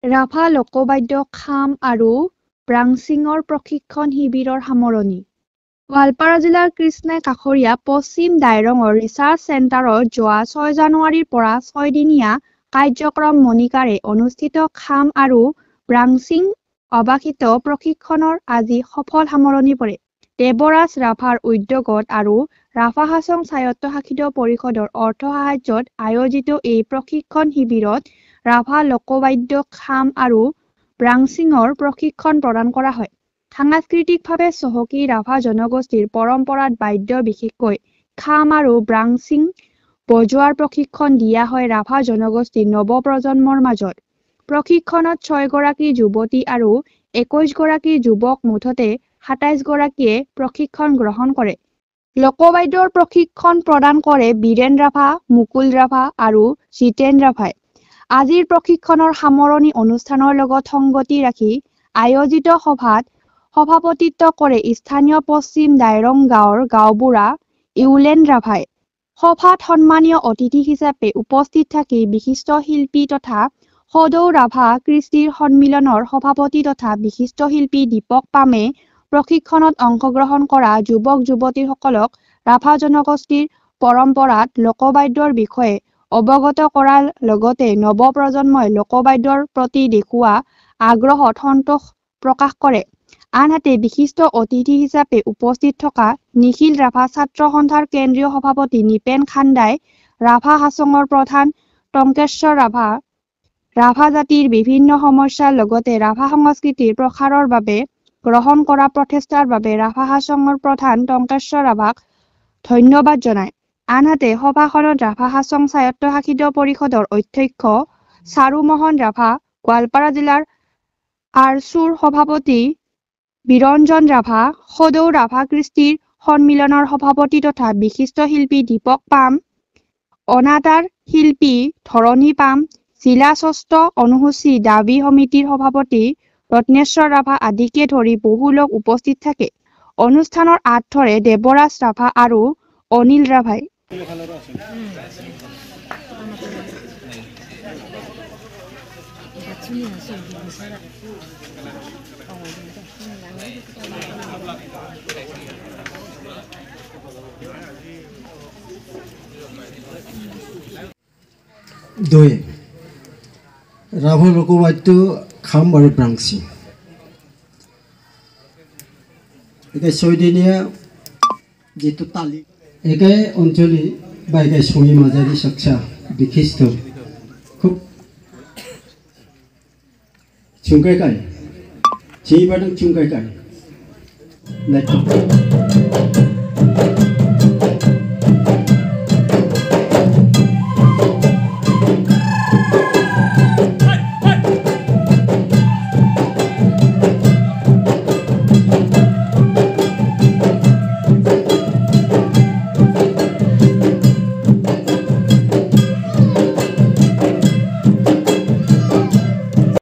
ৰাভা লোকবাদ্য খাম আৰু ব্ৰাংচিঙৰ প্ৰশিক্ষণ শিবিৰৰ সামৰণি। গোৱালপাৰা জিলাৰ কৃষ্ণাই কাষৰীয়া পশ্চিম দাইৰঙৰ ৰিচাৰ্চ চেণ্টাৰত যোৱা 6 জানুৱাৰীৰ পৰা 6 দিনীয়া কাৰ্যক্ৰম মণিকাৰে অনুষ্ঠিত খাম আৰু ব্ৰাংচিং আৱাসিত প্ৰশিক্ষণৰ আজি সফল সামৰণি পৰে। দেৱৰাজ ৰাভাৰ উদ্যোগত আৰু ৰাভা হাছং স্বায়ত্তশাসিত পৰিষদৰ অৰ্থ সাহায্যত আয়োজিত এই প্ৰশিক্ষণ শিবিৰত ৰাভা লোকবাদ্য খাম আৰু ব্ৰাংচিঙৰ প্ৰশিক্ষণ প্ৰদান কৰা হয়। সাংস্কৃতিকভাৱে চহকী ৰাভা জনগোষ্ঠীৰ পৰম্পৰাত বাদ্য বিশেষকৈ খাম আৰু ব্ৰাংচিং বজোৱাৰ প্ৰশিক্ষণ দিয়া হয় ৰাভা জনগোষ্ঠীৰ নৱপ্ৰজন্মৰ মাজত। প্ৰশিক্ষণত 6 গৰাকী যুৱতী আৰু 21 গৰাকী যুৱক মুঠতে 27 গৰাকীয়ে প্ৰশিক্ষণ গ্ৰহণ কৰে। লোকবাদ্যৰ প্ৰশিক্ষণ প্ৰদান কৰে বীৰেন ৰাভা, মুকুল ৰাভা আৰু জিতেন ৰাভাই। আজিৰ প্ৰশিক্ষণৰ সামৰণি অনুষ্ঠানৰ লগত সংগতি ৰাখি আয়োজিত সভাত সভাপতিত্ব কৰে স্থানীয় পশ্চিম দাইৰং গাঁৱৰ গাঁওবুঢ়া ইউলেন ৰাভাই। সভাত সন্মানীয় অতিথি হিচাপে উপস্থিত থাকি বিশিষ্ট শিল্পী তথা সদৌ ৰাভা কৃষ্টিৰ সন্মিলনৰ সভাপতি তথা বিশিষ্ট শিল্পী দীপক পামে প্ৰশিক্ষণত অংশগ্ৰহণ কৰা যুৱক-যুৱতীসকলক ৰাভা জনগোষ্ঠীৰ পৰম্পৰাত লোকবাদ্যৰ বিষয়ে অৱগত কৰাৰ লগতে নৱপ্ৰজন্মই লোকবাদ্যৰ প্ৰতি দেখুওৱা আগ্ৰহত সন্তোষ প্ৰকাশ কৰে। আনহাতে বিশিষ্ট অতিথি হিচাপে উপস্থিত থকা নিখিল ৰাভা ছাত্ৰ সন্থাৰ কেন্দ্ৰীয় সভাপতি নিপেন খাণ্ডাই ৰাভা হাছঙৰ প্ৰধান টংকেশ্বৰ ৰাভা, ৰাভা জাতিৰ বিভিন্ন সমস্যাৰ লগতে ৰাভা সংস্কৃতিৰ প্ৰসাৰৰ বাবে গ্ৰহণ কৰা প্ৰচেষ্টাৰ বাবে ৰাভা হাছঙৰ প্ৰধান টংকেশ্বৰ ৰাভাক ধন্যবাদ জনায়। আনহাতে সভাখনত ৰাভা হাছং স্বায়ত্তশাসিত পৰিষদৰ অধ্যক্ষ চাৰুমোহন ৰাভা, গোৱালপাৰা জিলাৰ আৰছুৰ সভাপতি বিৰঞ্জন ৰাভা, সদৌ ৰাভা কৃষ্টিৰ সন্মিলনৰ সভাপতি তথা বিশিষ্ট শিল্পী দীপক পাম, অনাতাঁৰ শিল্পী ধৰণী পাম, জিলা ষষ্ঠ অনুসূচী দাবী সমিতিৰ সভাপতি ৰত্নেশ্বৰ ৰাভা আদিকে ধৰি বহু লোক উপস্থিত থাকে। অনুষ্ঠানৰ আঁত ধৰে দেৱৰাজ ৰাভা আৰু অনিল ৰাভাই। দুই ৰাভা লোকবাদ্য খাম আৰু ব্ৰাংচিং। একে 6 দিনীয়া যিটো তালি একে অঞ্চলী বা একে সঙী মাঝারি চৰ্চা বিশিষ্ট খুব চুংকাইকাই চিবাদং চুংকাইকাই